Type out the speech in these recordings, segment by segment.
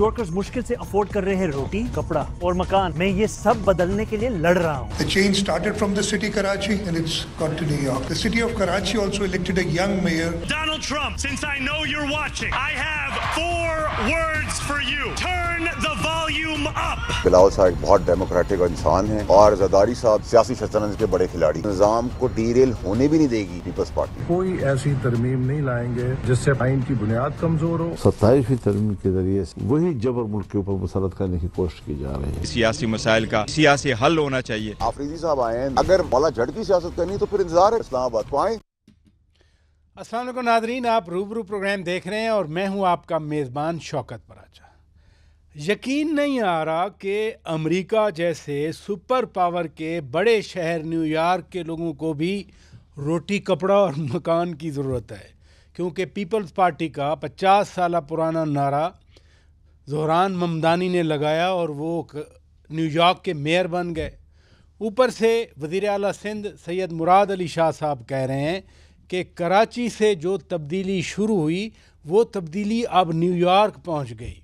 Yorkers مشکل سے afford کر رہے ہیں روٹی, کپڑا اور مکان. میں یہ سب بدلنے کے لیے لڑ رہا ہوں. The change started from the city Karachi and it's got to New York. The city of Karachi also elected a young mayor. Donald Trump, since I know you're watching, I have 4 words for you. Turn the volume up. Bilawal صاحب ایک بہت democratic انسان ہیں اور زرداری صاحب سیاسی شطرنج کے بڑے کھلاڑی. نظام کو ڈیریل ہونے بھی نہیں دے گی پیپلز پارٹی. کوئی ایسی ترمیم نہیں لائیں گے جس سے آئین کی بنیاد کمزور ہو. 27ویں ترمیم کے ذریعے وہی جبر ملک کے اوپر مسلط کرنے کی کوشش کی جا رہی ہے. سیاسی مسائل کا سیاسی حل ہونا چاہیے. آفریدی صاحب آئے ہیں, اگر مولا جھڑ کی سیاست کرنی تو پھر انتظار ہے اسلام آباد کو آئیں. السلام علیکم ناظرین, آپ روبرو پروگرام دیکھ رہے ہیں اور میں ہوں آپ کا میزبان شوکت پراچا. یقین نہیں آ رہا کہ امریکہ جیسے سپر پاور کے بڑے شہر نیو یارک کے لوگوں کو بھی روٹی, کپڑا اور مکان کی ضرورت ہے, کیونکہ پیپلز پارٹی کا 50 سالہ پرانا نعرہ زہران ممدانی نے لگایا اور وہ نیو یارک کے میئر بن گئے. اوپر سے وزیر اعلیٰ سندھ سید مراد علی شاہ صاحب کہہ رہے ہیں کہ کراچی سے جو تبدیلی شروع ہوئی وہ تبدیلی اب نیو یارک پہنچ گئی.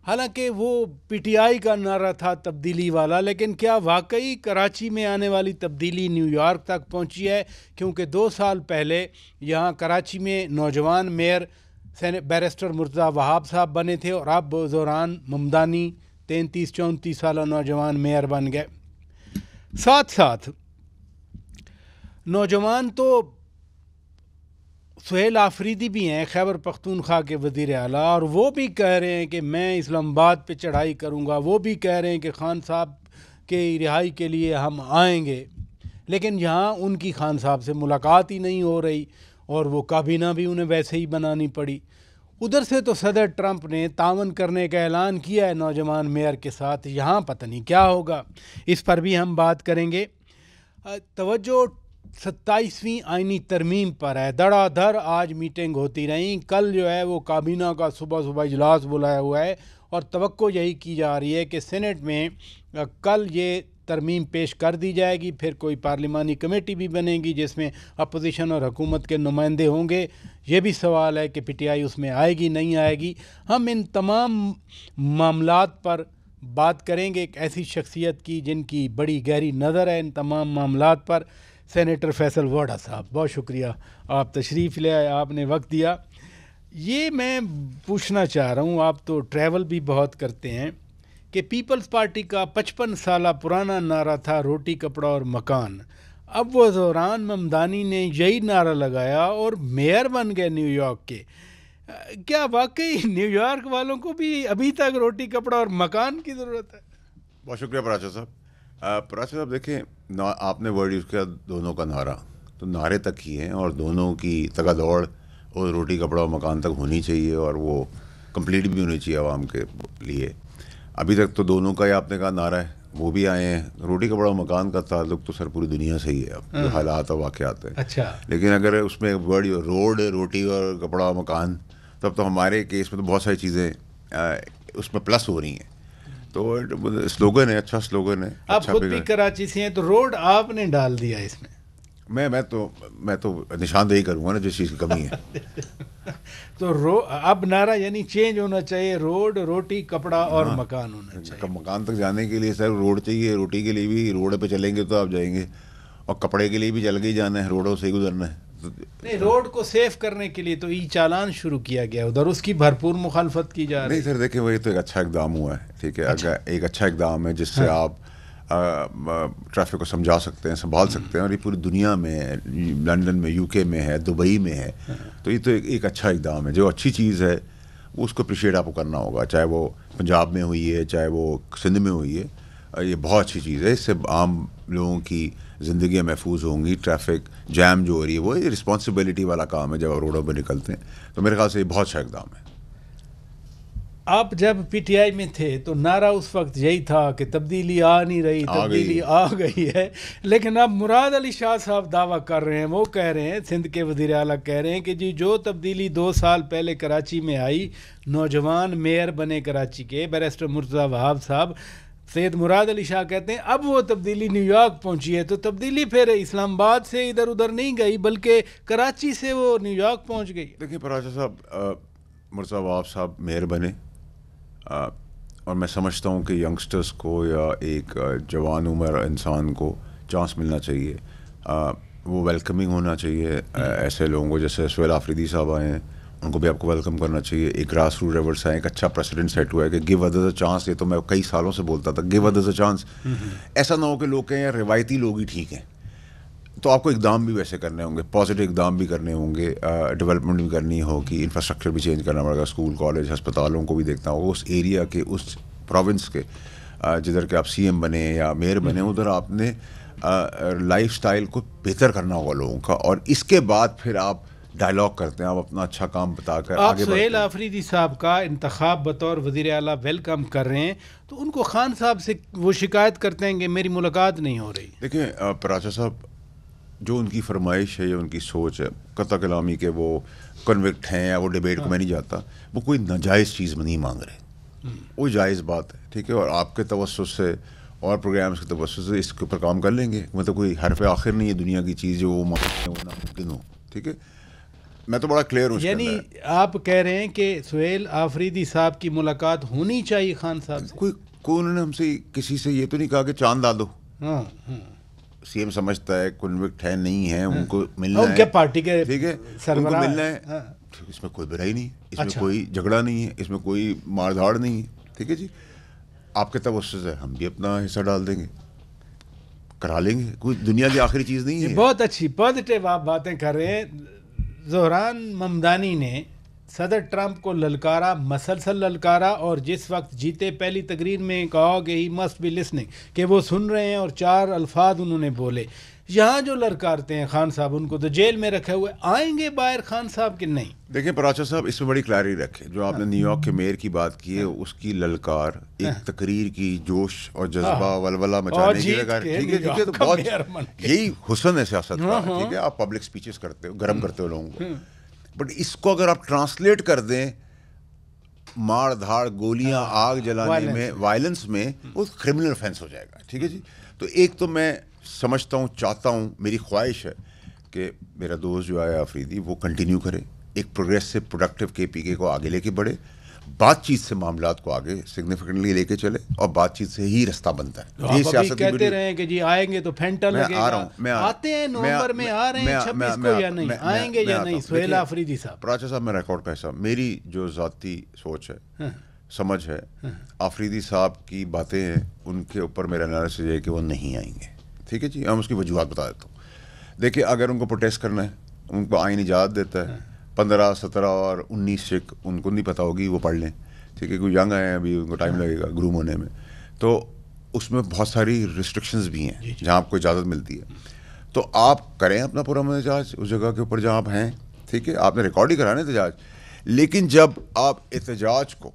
حالانکہ وہ پی ٹی آئی کا نعرہ تھا تبدیلی والا, لیکن کیا واقعی کراچی میں آنے والی تبدیلی نیو یارک تک پہنچی ہے؟ کیونکہ 2 سال پہلے یہاں کراچی میں نوجوان میئر بیرسٹر مرتضیٰ وہاب صاحب بنے تھے اور اب زہران ممدانی 33-34 سالہ نوجوان میئر بن گئے. ساتھ ساتھ نوجوان تو سہیل آفریدی بھی ہیں, خیبر پختونخوا کے وزیر اعلیٰ, اور وہ بھی کہہ رہے ہیں کہ میں اسلام آباد پہ چڑھائی کروں گا. وہ بھی کہہ رہے ہیں کہ خان صاحب کے رہائی کے لیے ہم آئیں گے, لیکن یہاں ان کی خان صاحب سے ملاقات ہی نہیں ہو رہی اور وہ کابینہ بھی انہیں ویسے ہی بنانی پڑی. ادھر سے تو صدر ٹرمپ نے تعاون کرنے کا اعلان کیا ہے نوجوان میئر کے ساتھ. یہاں پتہ نہیں کیا ہوگا, اس پر بھی ہم بات کریں گے. توجہ 27ویں آئینی ترمیم پر ہے. دھڑا دھڑ آج میٹنگ ہوتی رہیں. کل جو ہے وہ کابینہ کا صبح اجلاس بلایا ہوا ہے اور توقع یہی کی جا رہی ہے کہ سینٹ میں کل یہ ترمیم پیش کر دی جائے گی. پھر کوئی پارلیمانی کمیٹی بھی بنے گی جس میں اپوزیشن اور حکومت کے نمائندے ہوں گے. یہ بھی سوال ہے کہ پی ٹی آئی اس میں آئے گی نہیں آئے گی. ہم ان تمام معاملات پر بات کریں گے ایک ایسی شخصیت کی جن کی بڑی گہری نظر ہے ان تمام معاملات پر. سینیٹر فیصل ووڈا صاحب, بہت شکریہ آپ تشریف لے آئے, آپ نے وقت دیا. یہ میں پوچھنا چاہ رہا ہوں, آپ تو ٹریول بھی بہت کرتے ہیں, کہ پیپلز پارٹی کا 55 سالہ پرانا نعرہ تھا روٹی, کپڑا اور مکان. اب وہ زہران ممدانی نے یہی نعرہ لگایا اور میئر بن گئے نیو یارک کے. کیا واقعی نیو یارک والوں کو بھی ابھی تک روٹی, کپڑا اور مکان کی ضرورت ہے؟ بہت شکریہ پراچا صاحب. پراچا صاحب دیکھیں, آپ نے ورڈ یوز کیا دونوں کا نعرہ, تو نعرے تک ہی ہیں اور دونوں کی تگا دوڑ اور روٹی, کپڑا اور مکان تک ہونی چاہیے اور وہ کمپلیٹ بھی ہونی چاہیے عوام کے لیے. ابھی تک تو دونوں کا ہی آپ نے کہا نعرہ ہے, وہ بھی آئے ہیں. روٹی, کپڑا اور مکان کا تعلق تو سر پوری دنیا سے ہی ہے اب جو حالات اور واقعات ہیں. اچھا, لیکن اگر اس میں ورڈ روڈ, روٹی اور کپڑا اور مکان, تب تو ہمارے کیس میں تو بہت ساری چیزیں اس میں پلس ہو رہی ہیں. تو سلوگن ہے, اچھا سلوگن ہے. آپ خود بھی کراچی سے ہیں تو روڈ آپ نے ڈال دیا اس میں. میں تو نشاندہی کروں گا نا جس چیز کی کمی ہے. تو اب نعرہ یعنی چینج ہونا چاہیے, روڈ, روٹی, کپڑا اور مکان ہونا چاہیے. مکان تک جانے کے لیے سر روڈ چاہیے, روٹی کے لیے بھی روڈ پہ چلیں گے تو آپ جائیں گے, اور کپڑے کے لیے بھی چل کے ہی جانا ہے, روڈوں سے ہی گزرنا ہے. نہیں, روڈ کو سیف کرنے کے لیے تو ای چالان شروع کیا گیا ادھر, اس کی بھرپور مخالفت کی جا رہی ہے. نہیں سر دیکھیں, وہی تو ایک اچھا اقدام ہوا ہے, ٹھیک ہے, ایک اچھا اقدام ہے جس سے آپ ٹریفک کو سمجھا سکتے ہیں, سنبھال سکتے ہیں. اور یہ پوری دنیا میں ہے, لندن میں, یو کے میں ہے, دبئی میں ہے. تو یہ تو ایک اچھا اقدام ہے. جو اچھی چیز ہے وہ اس کو اپریشیٹ آپ کو کرنا ہوگا, چاہے وہ پنجاب میں ہوئی ہے, چاہے وہ سندھ میں ہوئی ہے. یہ بہت اچھی چیز ہے. اس سے عام لوگوں کی زندگیاں محفوظ ہوں گی. ٹریفک جیم جو ہو رہی ہے وہ رسپانسبلٹی والا کام ہے جب آپ روڈوں پہ نکلتے ہیں. تو میرے خیال سے یہ بہت اچھا اقدام ہے. آپ جب پی ٹی آئی میں تھے تو نعرہ اس وقت یہی تھا کہ تبدیلی آ نہیں رہی, تبدیلی آ گئی ہے. لیکن اب مراد علی شاہ صاحب دعویٰ کر رہے ہیں, وہ کہہ رہے ہیں, سندھ کے وزیر اعلیٰ کہہ رہے ہیں کہ جی جو تبدیلی 2 سال پہلے کراچی میں آئی, نوجوان میئر بنے کراچی کے بیرسٹر مرتضیٰ وہاب صاحب, سید مراد علی شاہ کہتے ہیں اب وہ تبدیلی نیو یارک پہنچی ہے. تو تبدیلی پھر اسلام آباد سے ادھر ادھر نہیں گئی بلکہ کراچی سے وہ نیو یارک پہنچ گئی. دیکھیں پراچا صاحب, مرتضیٰ وہاب صاحب میئر بنے, اور میں سمجھتا ہوں کہ ینگسٹرز کو یا ایک جوان عمر انسان کو چانس ملنا چاہیے. وہ ویلکمنگ ہونا چاہیے ایسے لوگوں کو, جیسے سہیل آفریدی صاحب آئے ہیں, ان کو بھی آپ کو ویلکم کرنا چاہیے. ایک گراس روٹ ریورس ہیں, ایک اچھا پریسیڈنٹ سیٹ ہوا ہے کہ گیو ادرز اے چانس. یہ تو میں کئی سالوں سے بولتا تھا, گیو ادرز اے چانس. ایسا نہ ہو کہ لوگ کہیں روایتی لوگ ہی ٹھیک ہیں. تو آپ کو اقدام بھی ویسے کرنے ہوں گے, پازیٹیو اقدام بھی کرنے ہوں گے, ڈیولپمنٹ بھی کرنی ہوگی, انفراسٹرکچر بھی چینج کرنا پڑے گا, اسکول کالج ہسپتالوں کو بھی دیکھنا ہوگا. اس ایریا کے, اس پروونس کے جدھر کہ آپ سی ایم بنے یا میئر بنے, ادھر آپ نے لائف سٹائل کو بہتر کرنا ہوگا لوگوں کا. اور اس کے بعد پھر آپ ڈائلاگ کرتے ہیں, آپ اپنا اچھا کام بتا کر آپ آگے سہیل آفریدی صاحب کا انتخاب بطور وزیر اعلیٰ ویلکم کر رہے ہیں, تو ان کو خان صاحب سے وہ شکایت کرتے ہیں کہ میری ملاقات نہیں ہو رہی. دیکھیں پراچا صاحب, جو ان کی فرمائش ہے یا ان کی سوچ ہے, قطع کلامی کے وہ کنوکٹ ہیں یا وہ ڈیبیٹ کو میں نہیں جاتا, وہ کوئی ناجائز چیز میں نہیں مانگ رہے, وہ جائز بات ہے, ٹھیک ہے. اور آپ کے توسط سے اور پروگرامس کے توسط سے اس کے اوپر کام کر لیں گے. مطلب کوئی حرف آخر نہیں ہے دنیا کی چیز جو وہ ناممکن ہو, ٹھیک ہے. میں تو بڑا کلیئر ہوں. یعنی آپ کہہ رہے ہیں کہ سہیل آفریدی صاحب کی ملاقات ہونی چاہیے خان صاحب سے. کوئی انہوں نے ہم سے کسی سے یہ تو نہیں کہا کہ چاند لا دو. سی ایم سمجھتا ہے کنوکٹ ہے نہیں ہے, ان کو ملنا ہے, پارٹی کے ٹھیک ہے, ان کو ملنا ہے. اس میں کوئی برائی نہیں, اس میں کوئی جھگڑا نہیں ہے, اس میں کوئی مار دھاڑ نہیں ہے, ٹھیک ہے جی. آپ کے توسط سے ہم بھی اپنا حصہ ڈال دیں گے, کرا لیں گے, کوئی دنیا کی آخری چیز نہیں ہے. بہت اچھی پازیٹیو آپ باتیں کر رہے ہیں. زہران ممدانی نے صدر ٹرمپ کو للکارا, مسلسل للکارا, اور جس وقت جیتے پہلی تقریر میں کہا کہ ہی مسٹ بی لسننگ, کہ وہ سن رہے ہیں, اور 4 الفاظ انہوں نے بولے. یہاں جو للکارتے ہیں خان صاحب, ان کو تو جیل میں رکھے ہوئے, آئیں گے باہر خان صاحب کہ نہیں؟ دیکھیں پراچا صاحب, اس میں بڑی کلیئرٹی رکھے. جو آپ نے نیو یارک کے میئر کی بات کی ہے, اس کی للکار ایک تقریر کی جوش اور جذبہ ولولہ مچانے کی لگا, ٹھیک ہے. تو بہت یہی حسن ہے سیاست کا, ٹھیک ہے. آپ پبلک اسپیچز کرتے ہو, گرم کرتے ہو لوگوں کو, بٹ اس کو اگر آپ ٹرانسلیٹ کر دیں مار دھاڑ, گولیاں, آگ جلانے میں, وائلنس میں, وہ کرمنل افینس ہو جائے گا, ٹھیک ہے جی. تو ایک تو میں سمجھتا ہوں, چاہتا ہوں, میری خواہش ہے کہ میرا دوست جو ہے آفریدی, وہ کنٹینیو کرے, ایک پروگریسو پروڈکٹیو کے پی کے کو آگے لے کے بڑھے, بات چیت سے معاملات کو آگے سگنیفیکنٹلی لے کے چلے, اور بات چیت سے ہی رستہ بنتا ہے. یہ سیاست کہتے رہے کہ جی آئیں گے تو پھینٹا لگے گا, آتے ہیں نومبر میں, آ رہے ہیں 26 کو یا نہیں, آئیں گے یا نہیں سہیل آفریدی صاحب؟ پراچا صاحب, میں ریکارڈ کا حصہ, میری جو ذاتی سوچ ہے, سمجھ ہے, آفریدی صاحب کی باتیں ہیں, ان کے اوپر میرا انالیسس یہ ہے کہ وہ نہیں آئیں گے, ٹھیک ہے جی. ہم اس کی وجوہات بتا دیتا ہوں. دیکھیے, اگر ان کو پروٹیسٹ کرنا ہے, ان کو آئین اجازت دیتا ہے, 15, 17 اور 19 چیک ان کو نہیں پتہ ہوگی, وہ پڑھ لیں, ٹھیک ہے. کوئی ینگ آئے ہیں ابھی, ان کو ٹائم لگے گا گروم ہونے میں, تو اس میں بہت ساری ریسٹرکشنز بھی ہیں جہاں آپ کو اجازت ملتی ہے. تو آپ کریں اپنا پورا احتجاج اس جگہ کے اوپر جہاں آپ ہیں, ٹھیک ہے. آپ نے ریکارڈ ہی کرانا احتجاج, لیکن جب آپ احتجاج کو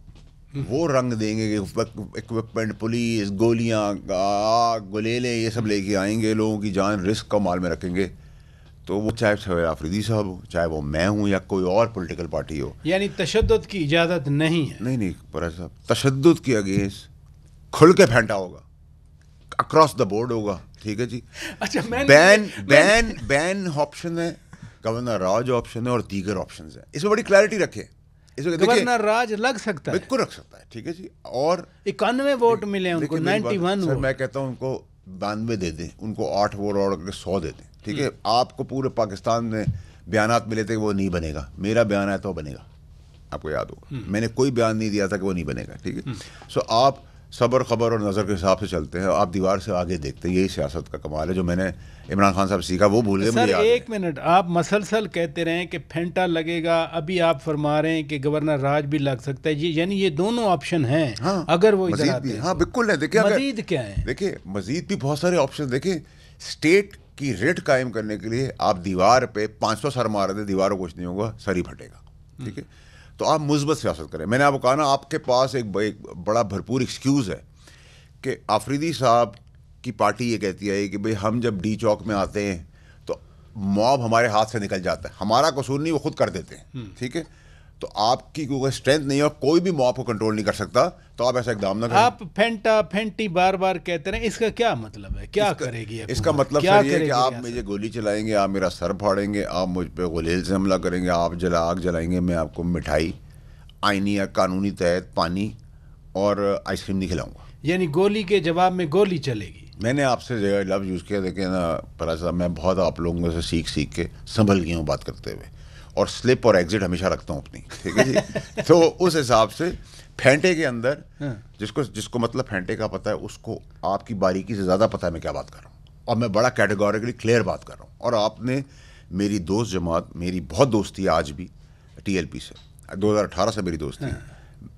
وہ رنگ دیں گے کہ اکوپمنٹ, پولیس, گولیاں, آگ, گلیلے, یہ سب لے کے آئیں گے, لوگوں کی جان رسک کا مال میں رکھیں گے, تو وہ چاہے سہیل آفریدی صاحب ہو, چاہے وہ میں ہوں, یا کوئی اور پولیٹیکل پارٹی ہو. یعنی تشدد کی اجازت نہیں ہے؟ نہیں پراچا صاحب, تشدد کے اگینسٹ کھل کے پھینٹا ہوگا, اکراس دا بورڈ ہوگا, ٹھیک ہے جی. اچھا, بین آپشن ہے, گورنر راج آپشن ہے, اور دیگر آپشنز ہیں. اس میں بڑی کلیئرٹی رکھے. گورنر راج لگ سکتا ہے, بالکل رکھ سکتا ہے, ٹھیک ہے جی. اور 91 ووٹ ملے ان کو, 91 سر, میں کہتا ہوں ان کو 92 دے دیں, ان کو 8 ووٹ اور 100 دے دیں, ٹھیک ہے. آپ کو پورے پاکستان میں بیانات ملے تھے کہ وہ نہیں بنے گا, میرا بیان ہے تو بنے گا, آپ کو یاد ہوگا. میں نے کوئی بیان نہیں دیا تھا کہ وہ نہیں بنے گا, ٹھیک ہے. سو آپ صبر خبر اور نظر کے حساب سے چلتے ہیں, آپ دیوار سے آگے دیکھتے ہیں. یہی سیاست کا کمال ہے جو میں نے عمران خان صاحب سیکھا, وہ بھول گئے. سر ایک منٹ, آپ مسلسل کہتے رہے کہ پھینٹا لگے گا, ابھی آپ فرما رہے ہیں کہ گورنر راج بھی لگ سکتا ہے, یعنی یہ دونوں آپشن ہیں اگر وہ ادھر آتے ہیں. ہاں بالکل ہے. دیکھیں مزید کیا ہے, دیکھیں مزید بھی بہت سارے آپشن. دیکھیں اسٹیٹ کی ریٹ قائم کرنے کے لیے آپ دیوار پہ 500 سر مار دیں, دیواروں کچھ نہیں ہوگا, سر ہی پھٹے گا, ٹھیک ہے. تو آپ مثبت سیاست کریں. میں نے آپ کو کہا نا, آپ کے پاس ایک بڑا بھرپور ایکسکیوز ہے کہ آفریدی صاحب کی پارٹی یہ کہتی ہے کہ بھئی ہم جب ڈی چوک میں آتے ہیں تو موب ہمارے ہاتھ سے نکل جاتا ہے, ہمارا قصور نہیں, وہ خود کر دیتے ہیں, ٹھیک ہے. تو آپ کی کوئی اسٹرینتھ نہیں ہے اور کوئی بھی موب کو کنٹرول نہیں کر سکتا, تو آپ ایسا اقدام نہ کریں. آپ پھینٹا پھینٹی بار بار کہتے رہے, اس کا کیا مطلب ہے, کیا کرے گی اس کا مطلب سر یہ ہے کہ آپ مجھے گولی چلائیں گے, آپ میرا سر پھاڑیں گے, آپ مجھ پہ غلیل سے حملہ کریں گے, آپ آگ جلائیں گے, میں آپ کو مٹھائی, آئینی یا قانونی تحت پانی اور آئس کریم نہیں کھلاؤں گا. یعنی گولی کے جواب میں گولی چلے گی. میں نے آپ سے لفظ یوز کیا. دیکھیں نا پراج صاحب, میں بہت آپ لوگوں سے سیکھ کے سنبھل گیا ہوں بات کرتے ہوئے, اور سلپ اور ایگزٹ ہمیشہ رکھتا ہوں اپنی, ٹھیک ہے جی. تو اس حساب سے پھینٹے کے اندر جس کو مطلب پھینٹے کا پتہ ہے, اس کو آپ کی باریکی سے زیادہ پتہ ہے میں کیا بات کر رہا ہوں, اور میں بڑا کیٹیگوریکلی کلیئر بات کر رہا ہوں. اور آپ نے میری دوست جماعت, میری بہت دوستی ہے آج بھی ٹی ایل پی سے, 2018 سے میری دوستی.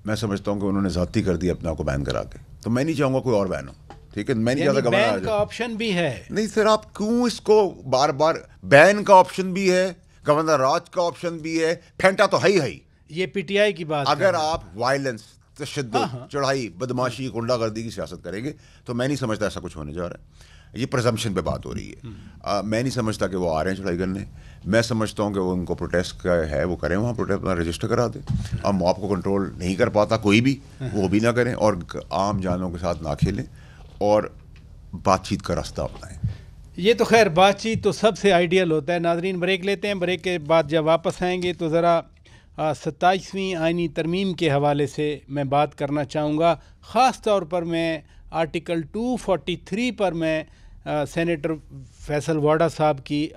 میں سمجھتا ہوں کہ انہوں نے ذاتی کر دی اپنے آپ کو بین کرا کے, تو میں نہیں چاہوں گا کوئی اور بین ہو, ٹھیک ہے. میں نہیں چاہتا بین کا آپشن بھی ہے. نہیں سر, آپ کیوں اس کو بار بار, بین کا آپشن بھی ہے, گورنر راج کا آپشن بھی ہے, پھینٹا تو ہے ہی. یہ پی ٹی آئی کی بات. اگر آپ وائلنس, تشدد, چڑھائی, بدماشی, غنڈہ گردی کی سیاست کریں گے تو میں نہیں سمجھتا ایسا کچھ ہونے جا رہا ہے. یہ پرزمپشن پہ بات ہو رہی ہے. میں نہیں سمجھتا کہ وہ آ رہے ہیں چڑھائی کرنے. میں سمجھتا ہوں کہ وہ ان کو پروٹیسٹ کا ہے, وہ کریں, وہاں پروٹیسٹ اپنا رجسٹر کرا دیں. اب موب کو کنٹرول نہیں کر پاتا کوئی بھی, وہ بھی نہ کریں, اور عام جانوں کے ساتھ نہ کھیلیں, اور بات چیت کا راستہ اپنائیں. یہ تو خیر بات چیت تو سب سے آئیڈیل ہوتا ہے. ناظرین بریک لیتے ہیں, بریک کے بعد جب واپس آئیں گے تو ذرا 27ویں آئینی ترمیم کے حوالے سے میں بات کرنا چاہوں گا. خاص طور پر میں آرٹیکل 243 پر میں سینیٹر فیصل واڈا صاحب کی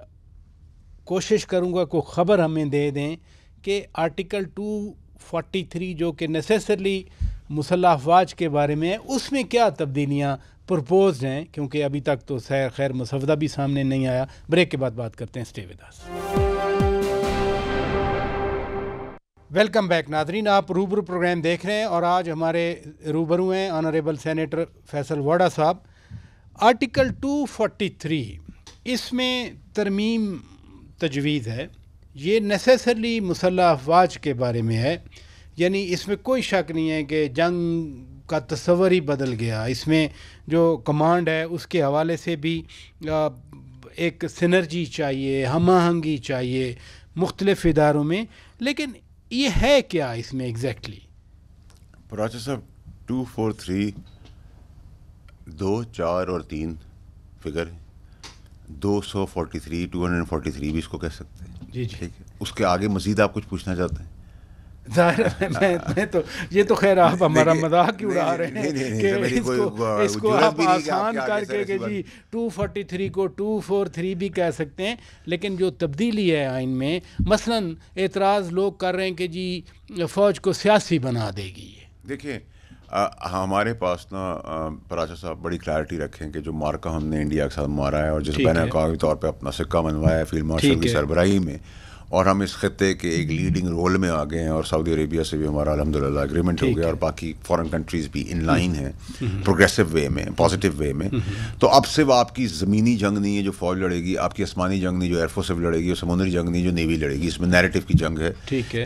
کوشش کروں گا کوئی خبر ہمیں دے دیں کہ آرٹیکل 243 جو کہ نیسیسرلی مسلح افواج کے بارے میں ہے, اس میں کیا تبدیلیاں پرپوزڈ ہیں, کیونکہ ابھی تک تو خیر مسودہ بھی سامنے نہیں آیا. بریک کے بعد بات کرتے ہیں. Stay with us. Welcome back ناظرین, آپ روبرو پروگرام دیکھ رہے ہیں, اور آج ہمارے روبرو ہیں آنریبل سینیٹر فیصل واڈا صاحب. آرٹیکل 243 اس میں ترمیم تجویز ہے, یہ نیسیسرلی مسلح افواج کے بارے میں ہے. یعنی اس میں کوئی شک نہیں ہے کہ جنگ کا تصور ہی بدل گیا. اس میں جو کمانڈ ہے اس کے حوالے سے بھی ایک سنرجی چاہیے, ہم آہنگی چاہیے مختلف اداروں میں. لیکن یہ ہے کیا اس میں ایگزیکٹلی؟ پراچا صاحب 243 2, 4 اور 3 فگر, 243 بھی اس کو کہہ سکتے ہیں. جی ٹھیک ہے. اس کے آگے مزید آپ کچھ پوچھنا چاہتے ہیں؟ ظاہر ہے میں تو یہ تو خیر آپ ہمارا مذاق کیوں اڑا رہے ہیں کہ اس کو آپ آسان کر کے کہ جی 243 کو 243 بھی کہہ سکتے ہیں. لیکن جو تبدیلی ہے آئین میں, مثلاً اعتراض لوگ کر رہے ہیں کہ جی فوج کو سیاسی بنا دے گی. دیکھیں ہمارے پاس نا پراچا صاحب بڑی کلیئرٹی رکھیں کہ جو مارکا ہم نے انڈیا کے ساتھ مارا ہے, اور جس بین الاقوامی طور پہ اپنا سکہ منوایا ہے فیلڈ مارشل کی سربراہی میں, اور ہم اس خطے کے ایک لیڈنگ رول میں آ گئے ہیں, اور سعودی عربیہ سے بھی ہمارا الحمدللہ اگریمنٹ ہو گیا, اور باقی فورن کنٹریز بھی ان لائن ہیں پروگریسو وے میں, پازیٹیو وے میں. تو اب صرف آپ کی زمینی جنگ نہیں ہے جو فوج لڑے گی, آپ کی آسمانی جنگ نہیں جو ایئر فورس لڑے گی, اور سمندری جنگ نہیں جو نیوی لڑے گی. اس میں نیریٹو کی جنگ ہے,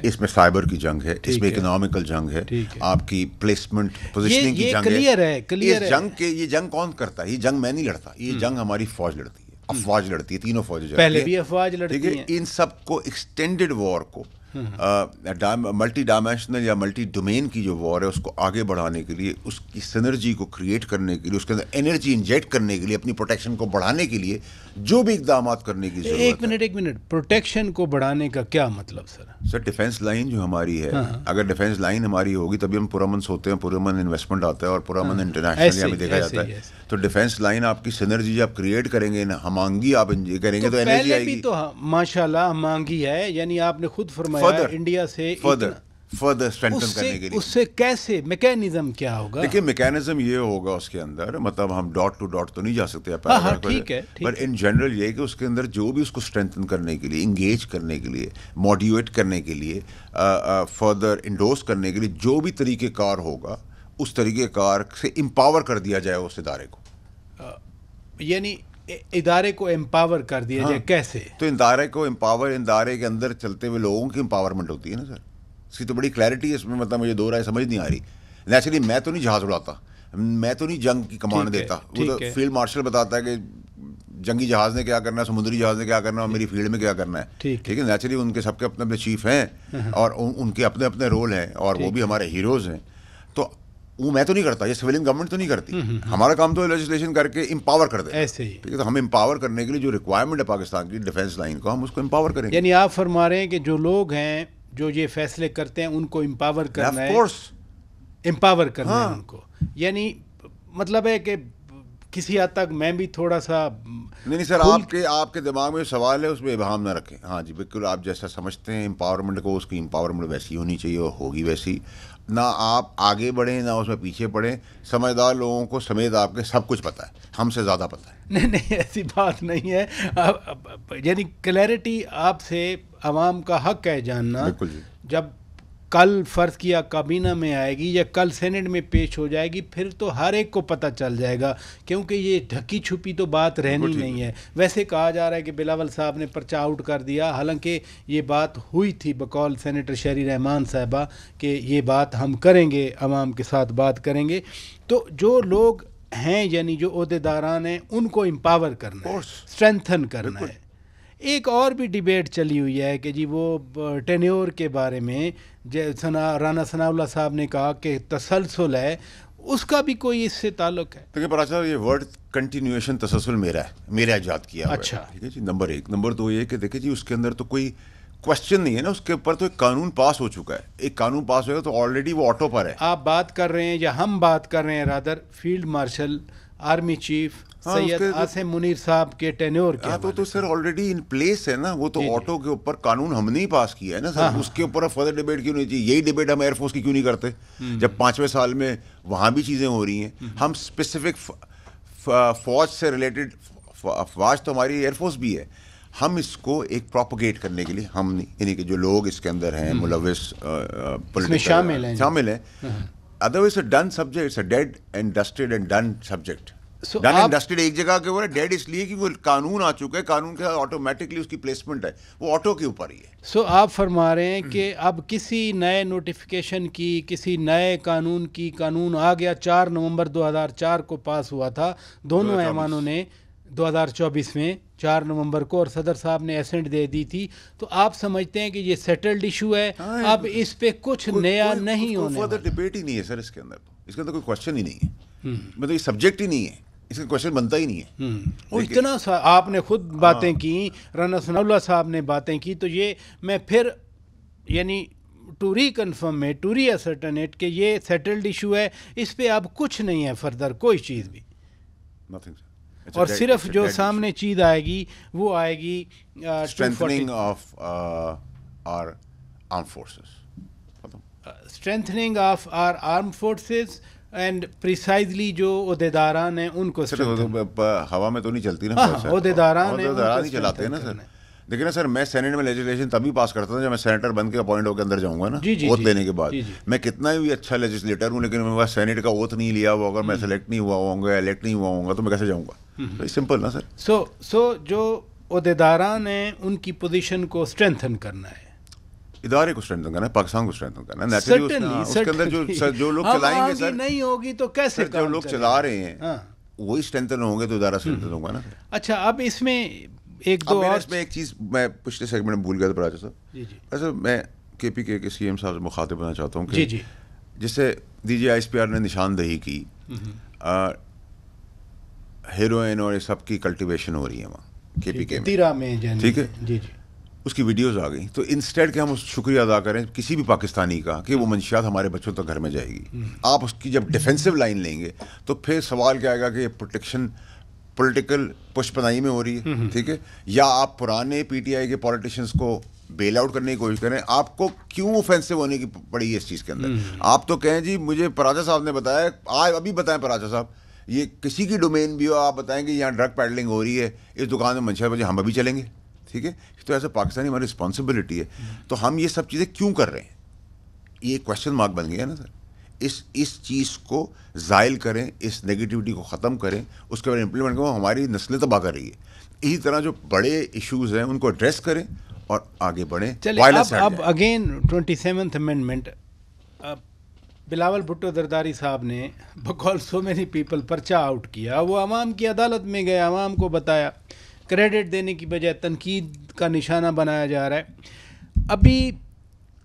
اس میں سائبر کی جنگ ہے, اس میں اکنامکل جنگ ہے, آپ کی پلیسمنٹ پوزیشننگ کی جنگ ہے. اس جنگ کے یہ جنگ کون کرتا ہے؟ یہ جنگ میں نہیں لڑتا, یہ جنگ ہماری فوج لڑتی ہے, افواج لڑتی ہے, تینوں فوجیں پہلے بھی افواج لڑتی ہیں. ان سب کو ایکسٹینڈڈ وار کو, ملٹی ڈائمینشنل یا ملٹی ڈومین کی جو وار ہے اس کو آگے بڑھانے کے لیے, اس کی سنرجی کو کریٹ کرنے کے لیے, اس کے اندر انرجی انجیکٹ کرنے کے لیے, اپنی پروٹیکشن کو بڑھانے کے لیے جو بھی اقدامات کرنے کی ضرورت ہے. ایک منٹ, پروٹیکشن کو بڑھانے کا کیا مطلب سر؟ سر ڈیفینس لائن جو ہماری ہے, اگر ڈیفینس لائن ہماری ہوگی تبھی ہم پرامن سوتے ہیں, پرامن انویسٹمنٹ آتا ہے, اور پرامن انٹرنیشنلی ہمیں دیکھا جاتا ہے. تو ڈیفینس لائن آپ کی سنرجی آپ کریٹ کریں گے, ہم آنگی آپ کریں گے تو انرجی آئے گی. تو ماشاء اللہ ہم آنگی ہے, یعنی آپ نے خود فرمایا انڈیا سے فردر اسٹرینتھن کرنے کے لیے. اس سے کیسے میکینزم کیا ہوگا؟ دیکھیے میکینزم یہ ہوگا اس کے اندر, مطلب ہم ڈاٹ ٹو ڈاٹ تو نہیں جا سکتے, پر ان جنرل یہ کہ اس کے اندر جو بھی اس کو اسٹرینتھن کرنے کے لیے, انگیج کرنے کے لیے, موٹیویٹ کرنے کے لیے, فردر انڈورس کرنے کے لیے جو بھی طریقہ کار ہوگا, اس طریقہ کار سے امپاور کر دیا جائے اس ادارے کو. یعنی ادارے کو امپاور کر دیا جائے کیسے؟ تو ادارے کو امپاور, ادارے کے اندر چلتے ہوئے لوگوں کی امپاورمنٹ ہوتی ہے نا سر. اس کی تو بڑی کلیئرٹی ہے اس میں, مطلب مجھے دو رائے سمجھ نہیں آ رہی. نیچرلی میں تو نہیں جہاز اڑاتا, میں تو نہیں جنگ کی کمانڈ دیتا, وہ تو فیلڈ مارشل بتاتا ہے کہ جنگی جہاز نے کیا کرنا ہے, سمندری جہاز نے کیا کرنا ہے, اور میری فیلڈ میں کیا کرنا ہے. ٹھیک ہے, نیچرلی ان کے سب کے اپنے اپنے چیف ہیں, اور ان کے اپنے اپنے رول ہیں, اور وہ بھی ہمارے ہیروز ہیں. تو وہ میں تو نہیں کرتا, یہ سویلین گورنمنٹ تو نہیں کرتی. ہمارا کام تو لیجسلیشن کر کے امپاور کر دیں. ایسے ہی ٹھیک ہے, تو ہم امپاور کرنے کے لیے جو ریکوائرمنٹ ہے پاکستان کی ڈیفینس لائن کو, ہم اس کو امپاور کریں گے. یعنی آپ فرما رہے ہیں کہ جو لوگ ہیں جو یہ فیصلے کرتے ہیں ان کو امپاور کرنا ہے. امپاور کرنا ہے ان کو. یعنی مطلب ہے کہ کسی حد تک میں بھی تھوڑا سا نہیں سر, آپ کے دماغ میں سوال ہے اس میں ابہام نہ رکھیں. ہاں جی بالکل آپ جیسا سمجھتے ہیں امپاورمنٹ کو, اس کی امپاورمنٹ ویسی ہونی چاہیے اور ہوگی ویسی. نہ آپ آگے بڑھیں نہ اس میں پیچھے پڑھیں. سمجھدار لوگوں کو سمیت آپ کے سب کچھ پتہ ہے, ہم سے زیادہ پتہ ہے. نہیں ایسی بات نہیں ہے. یعنی کلیئرٹی آپ سے عوام کا حق ہے جاننا. بالکل جی. جب کل فرض کیا کابینہ میں آئے گی یا کل سینٹ میں پیش ہو جائے گی پھر تو ہر ایک کو پتہ چل جائے گا, کیونکہ یہ ڈھکی چھپی تو بات رہنی نہیں ہے. ویسے کہا جا رہا ہے کہ بلاول صاحب نے پرچہ آؤٹ کر دیا, حالانکہ یہ بات ہوئی تھی بقول سینیٹر شہری رحمان صاحبہ کہ یہ بات ہم کریں گے, عوام کے ساتھ بات کریں گے. تو جو لوگ ہیں یعنی جو عہدیداران ہیں ان کو امپاور کرنا ہے, اسٹرینتھن کرنا ہے. ایک اور بھی ڈیبیٹ چلی ہوئی ہے کہ جی وہ ٹینیور کے بارے میں رانا ثناء اللہ صاحب نے کہا کہ تسلسل ہے, اس کا بھی کوئی اس سے تعلق ہے؟ دیکھیں پراج صاحب یہ ورڈ کنٹینیویشن تسلسل میرا ہے, میرا ایجاد کیا. اچھا ٹھیک ہے جی. نمبر 1. نمبر 2 یہ کہ دیکھیں جی اس کے اندر تو کوئی کوشچن نہیں ہے نا, اس کے اوپر تو ایک قانون پاس ہو چکا ہے. ایک قانون پاس ہوگا تو آلریڈی وہ آٹو پر ہے. آپ بات کر رہے ہیں یا ہم بات کر رہے ہیں rather field marshal army chief Syed Asim Munir صاحب کے ٹینیور کے. ہاں تو سر آلریڈی ان پلیس ہے نا, وہ تو آٹو کے اوپر قانون ہم نے ہی پاس کیا ہے نا سر. اس کے اوپر فردر ڈیبیٹ کیوں نہیں چاہیے؟ یہی ڈیبیٹ ہم ایئر فورس کی کیوں نہیں کرتے جب 5ویں سال میں وہاں بھی چیزیں ہو رہی ہیں. ہم اسپیسیفک فوج سے ریلیٹڈ, فوج تو ہماری ایئر فورس بھی ہے, ہم اس کو ایک پروپگیٹ کرنے کے لیے ہم نہیں, یعنی کہ جو لوگ اس کے اندر ہیں ملوث شامل ہیں. Otherwise done subject, it's a dead and dusted and done subject. Done and dusted ایک جگہ کے اوپر, ڈیڈ اس لیے کہ وہ قانون آ چکا ہے, قانون کے ساتھ آٹومیٹکلی اس کی پلیسمنٹ ہے, وہ آٹو کے اوپر ہی ہے. سو آپ فرما رہے ہیں کہ اب کسی نئے نوٹیفیکیشن کی, کسی نئے قانون کی, قانون آ گیا 4 نومبر 2004 کو پاس ہوا تھا دونوں ایوانوں نے 2024 میں 4 نومبر کو, اور صدر صاحب نے ایسنٹ دے دی تھی. تو آپ سمجھتے ہیں کہ یہ سیٹلڈ ایشو ہے, اب اس پہ کچھ نیا نہیں ہونے والا؟ ڈیبیٹ ہی نہیں ہے سر اس کے اندر, تو اس کے اندر کوئی کوشچن ہی نہیں ہے. مطلب یہ سبجیکٹ ہی نہیں ہے, اس کا کوشچن بنتا ہی نہیں ہے. اتنا سا آپ نے خود باتیں کی, رانا ثناء اللہ صاحب نے باتیں کی, تو یہ میں پھر یعنی ٹو ری کنفرم ہے, ٹو ری اسرٹنیٹ کہ یہ سیٹلڈ ایشو ہے, اس پہ اب کچھ نہیں ہے فردر کوئی چیز بھی. اور صرف جو سامنے چیز آئے گی وہ آئے گی strengthening of our arm forces, strengthening of our arm forces and precisely جو عہدیداران ہیں ان کو ہوا میں تو نہیں چلتی نا, عہدیداران ہی چلاتے ہیں نا سر. دیکھیں نا سر, میں سینٹ میں لیجسلیشن تبھی پاس کرتا تھا جب میں سینیٹر بن کے اپوائنٹ ہو کے اندر جاؤں گا نا اوتھ لینے کے بعد. میں کتنا بھی اچھا لیجسلیٹر ہوں لیکن میرے پاس سینیٹ کا اوتھ نہیں لیا ہوا, اگر میں سلیکٹ نہیں ہوا ہوں گا, الیکٹ نہیں ہوا ہوں گا, تو میں کیسے جاؤں گا؟ سمپل نا سر. سو جو عہدیداران ہیں ان کی پوزیشن کو اسٹرینتھن کرنا ہے, ادارے کو اسٹرینتھن کرنا ہے, پاکستان کو اسٹرینتھن کرنا ہے. نیچرلی اس کے اندر جو لوگ چلائیں گے سر, نہیں ہوگی تو کیسے, جو لوگ چلا رہے ہیں وہی اسٹرینتھن ہوں گے تو ادارہ اسٹرینتھن ہوگا نا. اچھا اب اس میں ایک دو اور اس میں ایک چیز میں پچھلے سیگمنٹ میں بھول گیا تھا پراجا صاحب. ایسا میں کے پی کے سی ایم صاحب سے مخاطب ہونا چاہتا ہوں کہ جسے DGISPR نے نشاندہی کی, ہیروئن اور سب کی کلٹیویشن ہو رہی ہے وہاں کے پی کے میں, ٹھیک ہے, اس کی ویڈیوز آ گئی. تو انسٹیڈ کہ ہم اس شکریہ ادا کریں کسی بھی پاکستانی کا کہ وہ منشیات ہمارے بچوں تک گھر میں جائے گی, آپ اس کی جب ڈیفینسو لائن لیں گے تو پھر سوال کیا آئے گا کہ یہ پروٹیکشن پولیٹیکل پشپنائی میں ہو رہی ہے, ٹھیک ہے, یا آپ پرانے PTI کے پولیٹیشینس کو بیل آؤٹ کرنے کی کوشش کریں. آپ کو کیوں اوفینسو ہونے کی پڑی ہے اس چیز کے اندر؟ آپ تو کہیں جی مجھے پراجا صاحب نے بتایا, ابھی بتائیں پراجا صاحب, یہ کسی کی ڈومین بھی ہو, آپ بتائیں کہ یہاں ڈرگ پیڈلنگ ہو رہی ہے اس دکان میں منشیات بجے, ہم ابھی چلیں گے, ٹھیک ہے. تو ایسا پاکستانی ہماری رسپانسبلٹی ہے, تو ہم یہ سب چیزیں کیوں کر رہے ہیں, یہ کویشچن مارک بن گیا نا سر. اس چیز کو زائل کریں, اس نیگیٹیوٹی کو ختم کریں, اس کے بعد امپلیمنٹ کریں. ہماری نسلیں تباہ کر رہی ہے. اسی طرح جو بڑے ایشوز ہیں ان کو ایڈریس کریں اور آگے بڑھیں. اب again 27th amendment, Bilawal Bhutto Zardari صاحب نے بقول سو مینی پیپل پرچہ آؤٹ کیا, وہ عوام کی عدالت میں گئے, عوام کو بتایا, کریڈٹ دینے کی بجائے تنقید کا نشانہ بنایا جا رہا ہے. ابھی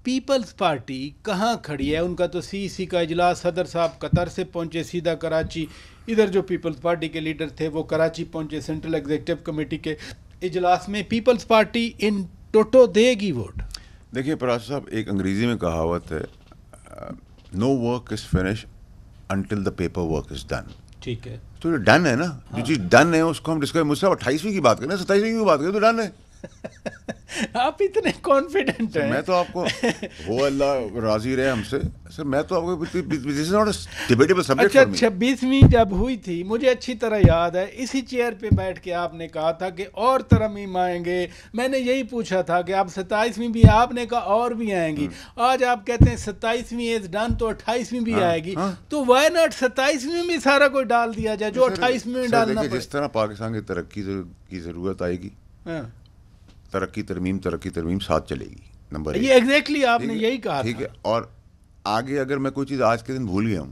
پیپلز پارٹی کہاں کھڑی ہے؟ ان کا تو CEC کا اجلاس, صدر صاحب قطر سے پہنچے سیدھا کراچی, ادھر جو پیپلز پارٹی کے لیڈر تھے وہ کراچی پہنچے سینٹرل ایگزیکٹو کمیٹی کے اجلاس میں. پیپلز پارٹی ان ٹوٹو دے گی ووٹ؟ دیکھیے پراج صاحب, ایک انگریزی میں کہاوت ہے, no work is finished until the paperwork is done. ٹھیک ہے. تو یہ ڈن ہے نا, جو چیز ڈن ہے اس کو ہم ڈسکس. مجھ سے 28ویں کی بات کریں, 27ویں کی بات کریں تو ڈن ہے. آپ اتنے کانفیڈنٹ ہیں. میں تو آپ کو وہ اللہ راضی رہے ہم سے سر, میں تو آپ کو this is not a debatable subject for me. 26ویں جب ہوئی تھی مجھے اچھی طرح یاد ہے, اسی چیئر پہ بیٹھ کے آپ نے کہا تھا کہ اور ترمیم آئیں گے. میں نے یہی پوچھا تھا کہ اب 27ویں بھی, آپ نے کہا اور بھی آئیں گی. آج آپ کہتے ہیں 27ویں از ڈن تو 28ویں بھی آئے گی. تو وائی ناٹ 27ویں بھی سارا کوئی ڈال دیا جائے جو 28ویں میں ڈالنا پڑے. جس طرح پاکستان کی ترقی کی ضرورت آئے گی, ترقی ترمیم ساتھ چلے گی. نمبر یہ ایگزیکٹلی آپ نے یہی کہا. ٹھیک ہے. اور آگے اگر میں کوئی چیز آج کے دن بھول گیا ہوں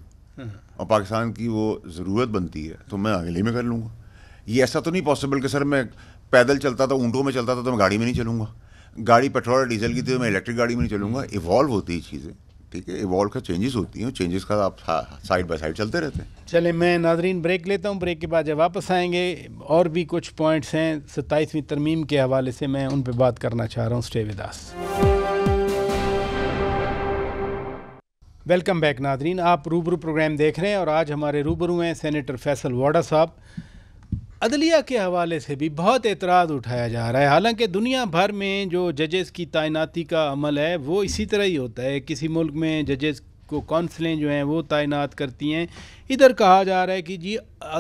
اور پاکستان کی وہ ضرورت بنتی ہے تو میں اگلے میں کر لوں گا. یہ ایسا تو نہیں پاسبل کہ سر میں پیدل چلتا تھا, اونٹوں میں چلتا تھا تو میں گاڑی میں نہیں چلوں گا. گاڑی پیٹرول اور ڈیزل کی تھی تو میں الیکٹرک گاڑی میں نہیں چلوں گا. ایوالو ہوتی ہے چیزیں. ٹھیک ہے, ایوالو کا چینجز ہوتی ہیں, چینجز کا آپ سائڈ بائی سائڈ چلتے رہتے ہیں. چلیں میں ناظرین بریک لیتا ہوں. بریک کے بعد جب واپس آئیں گے اور بھی کچھ پوائنٹس ہیں 27ویں ترمیم کے حوالے سے, میں ان پہ بات کرنا چاہ رہا ہوں. Stay with us. Welcome back ناظرین, آپ روبرو پروگرام دیکھ رہے ہیں اور آج ہمارے روبرو ہیں سینیٹر فیصل واڈا صاحب. عدلیہ کے حوالے سے بھی بہت اعتراض اٹھایا جا رہا ہے. حالانکہ دنیا بھر میں جو ججز کی تعیناتی کا عمل ہے وہ اسی طرح ہی ہوتا ہے. کسی ملک میں ججز کو کونسلیں جو ہیں وہ تعینات کرتی ہیں. ادھر کہا جا رہا ہے کہ جی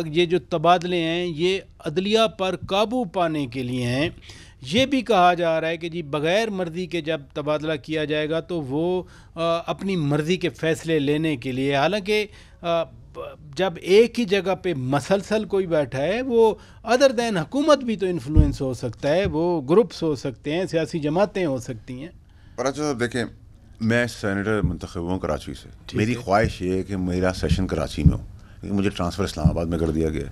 یہ جو تبادلے ہیں یہ عدلیہ پر قابو پانے کے لیے ہیں. یہ بھی کہا جا رہا ہے کہ جی بغیر مرضی کے جب تبادلہ کیا جائے گا تو وہ اپنی مرضی کے فیصلے لینے کے لیے. حالانکہ جب ایک ہی جگہ پہ مسلسل کوئی بیٹھا ہے وہ ادر دین حکومت بھی تو انفلوئنس ہو سکتا ہے, وہ گروپس ہو سکتے ہیں, سیاسی جماعتیں ہو سکتی ہیں. پر اچھا صاحب دیکھیں, میں سینیٹر منتخب ہوں کراچی سے. میری خواہش یہ ہے کہ میرا سیشن کراچی میں ہو. مجھے ٹرانسفر اسلام آباد میں کر دیا گیا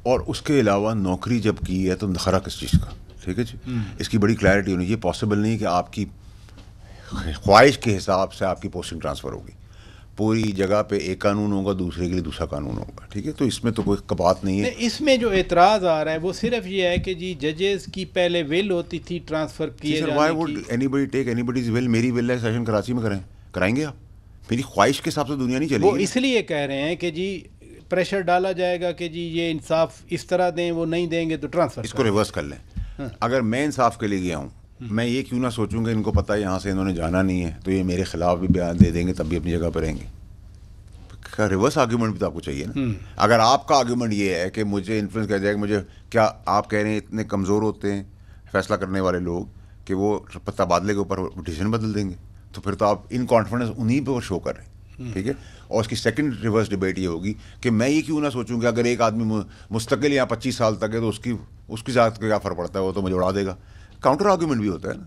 اور اس کے علاوہ نوکری جب کی ہے تو نخرا کس چیز کا. ٹھیک ہے جی, اس کی بڑی کلیئرٹی ہونی. یہ پاسبل نہیں کہ آپ کی خواہش کے حساب سے آپ کی پوسٹنگ ٹرانسفر ہوگی. پوری جگہ پہ ایک قانون ہوگا, دوسرے کے لیے دوسرا قانون ہوگا. ٹھیک ہے, تو اس میں تو کوئی بات نہیں ہے. اس میں جو اعتراض آ رہا ہے وہ صرف یہ ہے کہ جی ججز کی پہلے ول ہوتی تھی ٹرانسفر کیے جانے کی. Why would anybody take anybody's will. میری ول ہے سیشن کراچی میں کرائیں گے آپ. میری خواہش کے حساب سے دنیا نہیں چلے گی. وہ اس لیے کہہ رہے ہیں کہ جی پریشر ڈالا جائے گا کہ جی یہ انصاف اس طرح دیں, وہ نہیں دیں گے تو ٹرانسفر. اس کو ریورس کر لیں. اگر میں انصاف کے لیے گیا ہوں, میں یہ کیوں نہ سوچوں کہ ان کو پتہ ہے یہاں سے انہوں نے جانا نہیں ہے تو یہ میرے خلاف بھی بیان دے دیں گے, تب بھی اپنی جگہ پہ رہیں گے. ریورس آرگیومنٹ بھی تو آپ کو چاہیے نا. اگر آپ کا آرگیومنٹ یہ ہے کہ مجھے انفلوئنس کیا جائے کہ مجھے, کیا آپ کہہ رہے ہیں اتنے کمزور ہوتے ہیں فیصلہ کرنے والے لوگ کہ وہ تبادلے کے اوپر ڈیسیژن بدل دیں گے؟ تو پھر تو آپ ان کانفیڈنس انہیں پہ شو کر رہے ہیں. ٹھیک ہے, اور اس کی سیکنڈ ریورس ڈبیٹ یہ ہوگی کہ میں یہ کیوں نہ سوچوں کہ اگر ایک آدمی مستقل یہاں 25 سال تک ہے تو اس کی ذات کا کیا فرق پڑتا ہے, وہ تو مجھے اڑا دے گا. کاؤنٹر آرگیومنٹ بھی ہوتا ہے نا.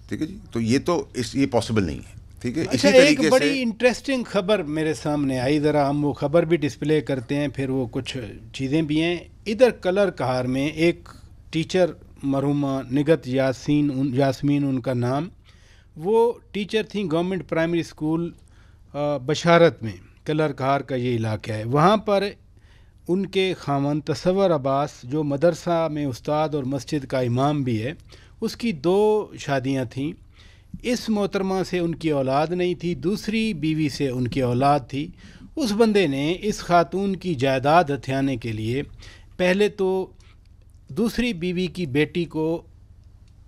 ٹھیک ہے جی, تو یہ پاسبل نہیں ہے. ٹھیک ہے, اچھا ایک بڑی انٹرسٹنگ خبر میرے سامنے آئی, ذرا ہم وہ خبر بھی ڈسپلے کرتے ہیں, پھر وہ کچھ چیزیں بھی ہیں. ادھر کلر کہار میں ایک ٹیچر مرحومہ نگت یاسمین ان کا نام, وہ ٹیچر تھیں گورنمنٹ پرائمری اسکول بشارت میں. کلر کہار کا یہ علاقہ ہے. وہاں پر ان کے خاوند تصور عباس جو مدرسہ میں استاد اور مسجد کا امام بھی ہے, اس کی 2 شادیاں تھیں. اس محترمہ سے ان کی اولاد نہیں تھی, دوسری بیوی سے ان کی اولاد تھی. اس بندے نے اس خاتون کی جائیداد ہتھیانے کے لیے پہلے تو دوسری بیوی کی بیٹی کو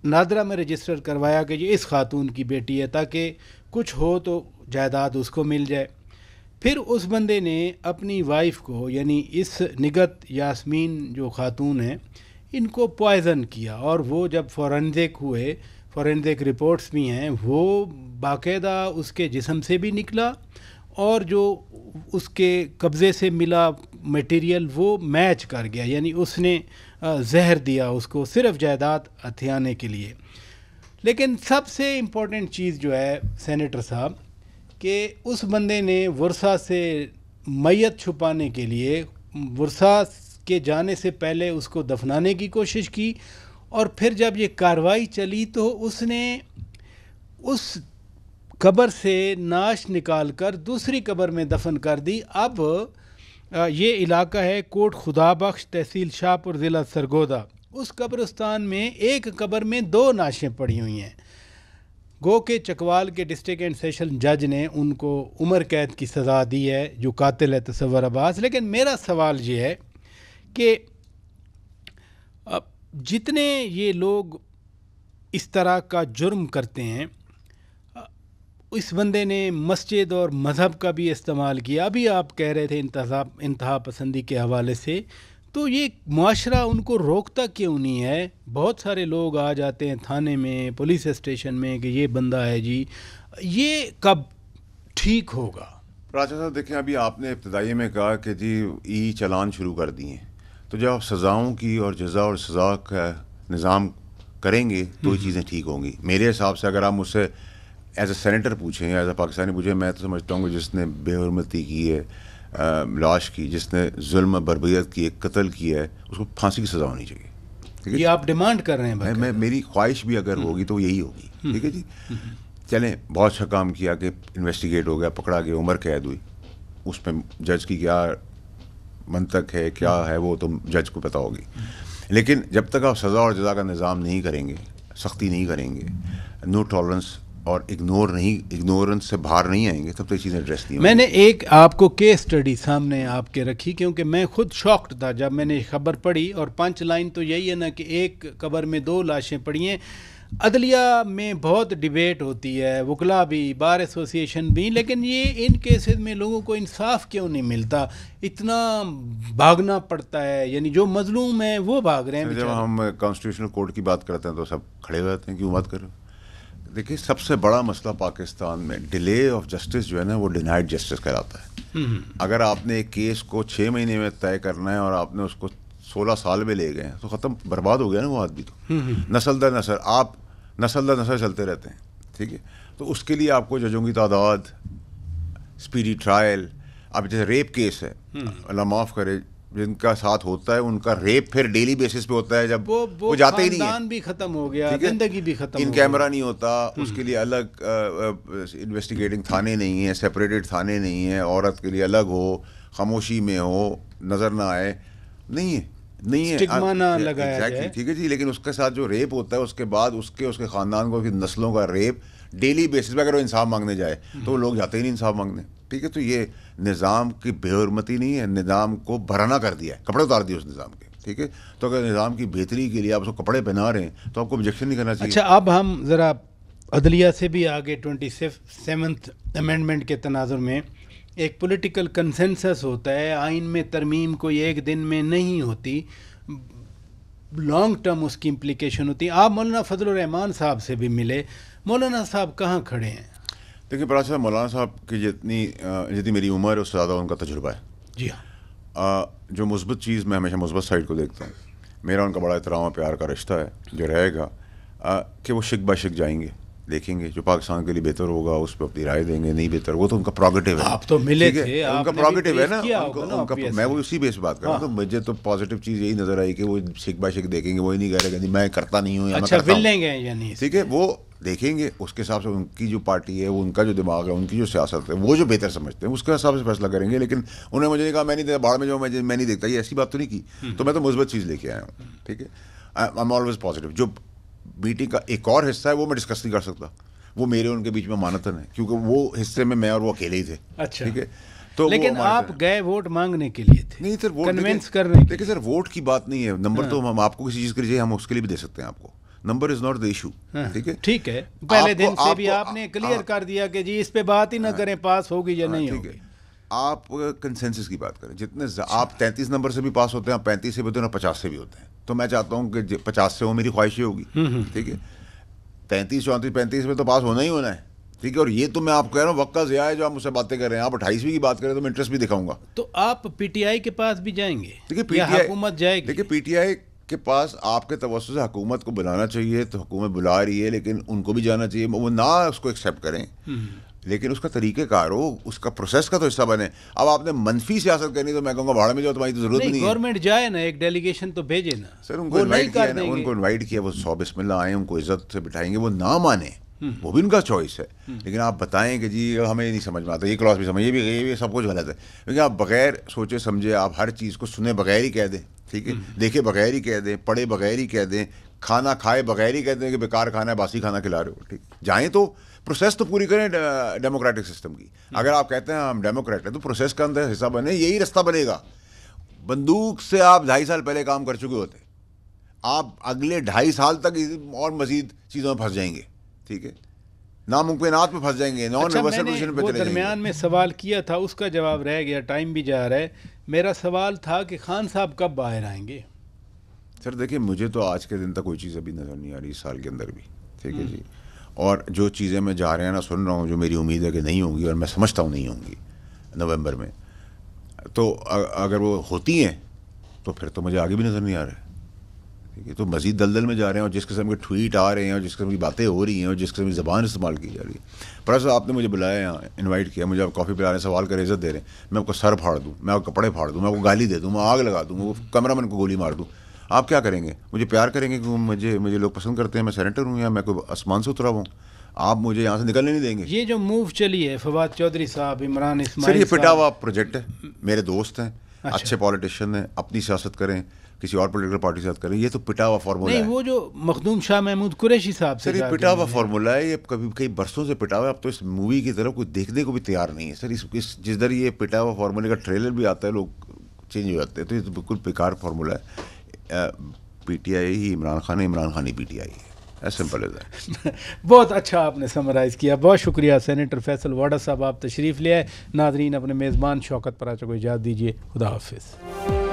نادرہ میں رجسٹر کروایا کہ یہ اس خاتون کی بیٹی ہے تاکہ کچھ ہو تو جائیداد اس کو مل جائے. پھر اس بندے نے اپنی وائف کو یعنی اس نگت یاسمین جو خاتون ہیں ان کو پوائزن کیا, اور وہ جب فورنزک ہوئے, فورنزک رپورٹس بھی ہیں, وہ باقاعدہ اس کے جسم سے بھی نکلا اور جو اس کے قبضے سے ملا میٹیریل وہ میچ کر گیا, یعنی اس نے زہر دیا اس کو صرف جائیداد ہتھیانے کے لیے. لیکن سب سے امپورٹنٹ چیز جو ہے سینیٹر صاحب کہ اس بندے نے ورثہ سے میت چھپانے کے لیے ورثہ کے جانے سے پہلے اس کو دفنانے کی کوشش کی, اور پھر جب یہ کارروائی چلی تو اس نے اس قبر سے نعش نکال کر دوسری قبر میں دفن کر دی. اب یہ علاقہ ہے کوٹ خدا بخش, تحصیل شاہپور, ضلع سرگودا. اس قبرستان میں ایک قبر میں 2 نعشیں پڑی ہوئی ہیں. گو کہ چکوال کے ڈسٹرکٹ اینڈ سیشن جج نے ان کو عمر قید کی سزا دی ہے جو قاتل ہے تصور عباس. لیکن میرا سوال یہ ہے کہ جتنے یہ لوگ اس طرح کا جرم کرتے ہیں، اس بندے نے مسجد اور مذہب کا بھی استعمال کیا. ابھی آپ کہہ رہے تھے انتہا پسندی کے حوالے سے، تو یہ معاشرہ ان کو روکتا کیوں نہیں ہے؟ بہت سارے لوگ آ جاتے ہیں تھانے میں، پولیس اسٹیشن میں کہ یہ بندہ ہے جی، یہ کب ٹھیک ہوگا؟ راجہ صاحب دیکھیں، ابھی آپ نے ابتدائی میں کہا کہ جی ای چلان شروع کر دیے، تو جب آپ سزاؤں کی اور جزا اور سزا کا نظام کریں گے تو یہ چیزیں ٹھیک ہوں گی. میرے حساب سے اگر آپ مجھ سے ایز اے سینیٹر پوچھیں یا ایز اے پاکستانی پوچھیں، میں تو سمجھتا ہوں کہ جس نے بے حرمتی کی ہے، لاش کی، جس نے ظلم بربریت کی ہے، قتل کیا ہے، اس کو پھانسی کی سزا ہونی چاہیے. یہ آپ ڈیمانڈ کر رہے ہیں؟ میں میری خواہش بھی اگر ہوگی تو یہی ہوگی. ٹھیک ہے جی، چلیں بہت اچھا کام کیا کہ انویسٹیگیٹ ہو گیا، پکڑا گیا، عمر قید ہوئی، اس پہ جج کی کیا منطق ہے، کیا ہے، وہ تو جج کو پتہ ہوگی. لیکن جب تک آپ سزا اور جزا کا نظام نہیں کریں گے، سختی نہیں کریں گے، نو ٹالرنس اور اگنورنس سے باہر نہیں آئیں گے، تب تک یہ چیزیں ایڈریس نہیں ہوں گی. میں نے ایک آپ کو کیس اسٹڈی سامنے آپ کے رکھی، کیونکہ میں خود شاکڈ تھا جب میں نے خبر پڑھی، اور پنچ لائن تو یہی ہے نا کہ ایک قبر میں 2 لاشیں پڑی ہیں. عدلیہ میں بہت ڈیبیٹ ہوتی ہے، وکلا بھی، بار ایسوسی ایشن بھی، لیکن یہ ان کیسز میں لوگوں کو انصاف کیوں نہیں ملتا؟ اتنا بھاگنا پڑتا ہے، یعنی جو مظلوم ہیں وہ بھاگ رہے ہیں. جب ہم کانسٹیٹیوشنل کورٹ کی بات کرتے ہیں تو سب کھڑے ہو جاتے ہیں، کیوں بات کر رہے ہو؟ دیکھیے، سب سے بڑا مسئلہ پاکستان میں ڈیلے آف جسٹس جو ہے نا، وہ ڈینائڈ جسٹس کہلاتا ہے. اگر آپ نے ایک کیس کو 6 مہینے میں طے کرنا ہے اور آپ نے اس کو 16 سال میں لے گئے تو ختم، برباد ہو گیا نا وہ آدمی. تو نسل در نسل آپ نسل در نسل چلتے رہتے ہیں. ٹھیک ہے، تو اس کے لیے آپ کو ججوں کی تعداد، اسپیڈی ٹرائل. اب جیسے ریپ کیس ہے، اللہ معاف کرے، جن کا ساتھ ہوتا ہے ان کا ریپ پھر ڈیلی بیسس پہ ہوتا ہے، جب وہ جاتے ہی نہیں ہیں، خاندان بھی ختم ہو گیا، زندگی بھی ختم ہو گئی، ان کیمرہ نہیں ہوتا، اس کے لیے الگ انویسٹیگیٹنگ تھانے نہیں ہیں، سپریٹڈ تھانے نہیں ہیں، عورت کے لیے الگ ہو، خاموشی میں ہو، نظر نہ آئے، نہیں ہے اسٹگما نہ لگایا جائے. ٹھیک ہے جی. لیکن اس کے ساتھ جو ریپ ہوتا ہے، اس کے بعد اس کے خاندان کو، نسلوں کا ریپ ڈیلی بیسس پہ اگر وہ انصاف مانگنے جائے تو وہ لوگ جاتے ہی نہیں انصاف مانگنے. ٹھیک ہے، تو یہ نظام کی بے حرمتی نہیں ہے، نظام کو بھرانا کر دیا ہے، کپڑے اتار دیے اس نظام کے. ٹھیک ہے، تو اگر نظام کی بہتری کے لیے آپ اس کو کپڑے پہنا رہے ہیں تو آپ کو آبجیکشن نہیں کرنا چاہیے. اچھا، اب ہم ذرا عدلیہ سے بھی آگے 27th امینڈمنٹ کے تناظر میں ایک پولیٹیکل کنسنسس ہوتا ہے، آئین میں ترمیم کوئی ایک دن میں نہیں ہوتی، لانگ ٹرم اس کی امپلیکیشن ہوتی ہے. آپ مولانا فضل الرحمان صاحب سے بھی ملے، مولانا صاحب کہاں کھڑے ہیں؟ دیکھیے پراج صاحب، مولانا صاحب کی جتنی میری عمر ہے اس سے زیادہ ان کا تجربہ ہے. جی ہاں. جو مثبت چیز، میں ہمیشہ مثبت سائڈ کو دیکھتا ہوں. میرا ان کا بڑا احترام اور پیار کا رشتہ ہے جو رہے گا، کہ وہ شک بہ شک جائیں گے، دیکھیں گے جو پاکستان کے لیے بہتر ہوگا اس پہ اپنی رائے دیں گے، نہیں بہتر وہ تو ان کا پروگیٹو ہے. آپ تو ملے تھے، ان کا پروگیٹو ہے نا، میں وہ اسی بیس بات کر رہا ہوں. تو مجھے تو پازیٹیو چیز یہی نظر آئی کہ وہ شک بہ شک دیکھیں گے، وہی نہیں کہہ رہے کہ میں کرتا نہیں ہوں یا میں کرتا ہوں. ٹھیک ہے، وہ دیکھیں گے، اس کے حساب سے ان کی جو پارٹی ہے، وہ ان کا جو دماغ ہے، ان کی جو سیاست ہے، وہ جو بہتر سمجھتے ہیں اس کے حساب سے فیصلہ کریں گے. لیکن انہوں نے مجھے نہیں کہا میں نہیں دیتا، باہر میں جو میں نہیں دیکھتا، یہ ایسی بات تو نہیں کی. تو میں تو مثبت چیز لے کے آیا ہوں. ٹھیک ہے، آئی ایم آلویز پازیٹیو. جو میٹنگ کا ایک اور حصہ ہے وہ میں ڈسکس نہیں کر سکتا، وہ میرے ان کے بیچ میں مانتن ہے، کیونکہ وہ حصے میں اور وہ اکیلے ہی تھے. اچھا، ٹھیک ہے. تو لیکن آپ گئے ووٹ مانگنے کے لیے تھے؟ نہیں سر، ووٹ کنونس کرنے. دیکھیں سر، ووٹ کی بات نہیں ہے، نمبر تو ہم آپ کو کسی چیز کے لیے ہم اس کے لیے بھی دے سکتے ہیں آپ کو. Number is not the issue. ٹھیک ہے، ٹھیک ہے، پہلے دن سے بھی آپ نے کلیئر کر دیا کہ جی اس پہ بات ہی نہ کریں، پاس ہوگی یا نہیں ہوگی. آپ کنسنسس کی بات کریں، جتنے آپ 33 نمبر سے بھی پاس ہوتے ہیں، آپ 35 سے بھی ہوتے ہیں، 50 سے بھی ہوتے ہیں. تو میں چاہتا ہوں کہ 50 سے وہ میری خواہش ہی ہوگی. ٹھیک ہے، 33 34 35 میں تو پاس ہونا ہی ہونا ہے. ٹھیک ہے، اور یہ تو میں آپ کہہ رہا ہوں وقت کا ضیاع ہے جو آپ مجھ سے باتیں کر رہے ہیں. آپ 28ویں کی بات کریں تو میں انٹرسٹ بھی دکھاؤں گا. تو آپ پی ٹی آئی کے پاس بھی جائیں گے؟ دیکھیے حکومت جائے گی؟ دیکھیے، پی ٹی آئی کے پاس آپ کے توسط سے حکومت کو بلانا چاہیے تو حکومت بلا رہی ہے، لیکن ان کو بھی جانا چاہیے. وہ نہ اس کو ایکسیپٹ کریں، لیکن اس کا طریقہ کار ہو، اس کا پروسیس کا تو حصہ بنے. اب آپ نے منفی سیاست کرنی تو میں کہوں گا بھاڑ میں جاؤ، تمہاری تو ضرورت نہیں ہے. گورنمنٹ جائے نا، ایک ڈیلیگیشن تو بھیجے نا. سر ان کو انوائٹ کیا، وہ 100 بسم اللہ آئیں، ان کو عزت سے بٹھائیں گے. وہ نہ مانیں، وہ بھی ان کا چوائس ہے. لیکن آپ بتائیں کہ جی ہمیں نہیں سمجھ میں آتا، یہ کلاس بھی سمجھ، یہ بھی سب کچھ غلط ہے. کیونکہ آپ بغیر سوچے سمجھے آپ ہر چیز کو سنے بغیر ہی کہہ دیں. ٹھیک ہے، دیکھے بغیر ہی کہہ دیں، پڑھے بغیر ہی کہہ دیں، کھانا کھائے بغیر ہی کہتے ہیں کہ بیکار کھانا ہے، باسی کھانا کھلا رہے ہو. ٹھیک جائیں تو پروسیس تو پوری کریں ڈیموکریٹک سسٹم کی. اگر آپ کہتے ہیں ہم ڈیموکریٹ ہیں تو پروسیس کا اندر حصہ بنے، یہی رستہ بنے گا. بندوق سے آپ 2.5 سال پہلے کام کر چکے ہوتے، آپ اگلے 2.5 سال تک اور مزید چیزوں میں پھنس جائیں گے. ٹھیک ہے، ناممکنات پہ پھنس جائیں گے، نان ریورسل پوزیشن پہ چلے جائیں گے. درمیان میں سوال کیا تھا، اس کا جواب رہ گیا، ٹائم بھی جا رہا ہے. میرا سوال تھا کہ خان صاحب کب باہر آئیں گے؟ سر دیکھیں، مجھے تو آج کے دن تک کوئی چیز ابھی نظر نہیں آ رہی اس سال کے اندر بھی. ٹھیک ہے جی، اور جو چیزیں میں جا رہے ہیں نا سن رہا ہوں، جو میری امید ہے کہ نہیں ہوں گی اور میں سمجھتا ہوں نہیں ہوں گی نومبر میں، تو اگر وہ ہوتی ہیں تو پھر تو مجھے آگے بھی نظر نہیں آ رہا ہے. ٹھیک ہے، تو مزید دلدل میں جا رہے ہیں، اور جس قسم کے ٹویٹ آ رہے ہیں اور جس قسم کی باتیں ہو رہی ہیں اور جس قسم کی زبان استعمال کی جا رہی ہے. پرسوں آپ نے مجھے بلایا یہاں، انوائٹ کیا مجھے، آپ کافی پلا رہے ہیں، سوال کر عزت دے رہے ہیں، میں آپ کو سر پھاڑ دوں، میں آپ کو کپڑے پھاڑ دوں، میں آپ کو گالی دے دوں، میں آگ لگا دوں، وہ کیمرہ مین کو گولی مار دوں. آپ کیا کریں گے؟ مجھے پیار کریں گے کہ مجھے لوگ پسند کرتے ہیں، میں سینیٹر ہوں یا میں کوئی آسمان سے اترا ہوں؟ آپ مجھے یہاں سے نکلنے نہیں دیں گے. یہ جو موو چلی ہے فواد چودھری صاحب، عمران سر اسماعیل یہ صاحب، پٹا ہوا پروجیکٹ ہے. میرے دوست ہیں، اچھے پالیٹیشین ہیں، اپنی سیاست کریں، کسی اور پولیٹیکل پارٹی سے کریں. یہ تو پٹا ہوا فارمولہ ہے. نہیں، وہ جو مخدوم شاہ محمود قریشی صاحب سے سر یہ پٹا ہوا فارمولہ ہے، یہ کبھی کئی برسوں سے پٹا ہوا ہے. اب تو اس مووی کی طرف کوئی دیکھنے کو بھی تیار نہیں ہے. سر اس جس در یہ پٹا ہوا فارمولے کا ٹریلر بھی آتا ہے لوگ چینج ہو جاتے ہیں. تو یہ تو بالکل بیکار فارمولہ ہے. پی ٹی آئی ہی عمران خان ہے، عمران خان ہی پی ٹی آئی ہے. As simple as that. بہت اچھا آپ نے سمرائز کیا، بہت شکریہ سینیٹر فیصل واڈا صاحب، آپ تشریف لے آئے. ناظرین، اپنے میزبان شوکت پراچا کو اجازت دیجیے. خدا حافظ.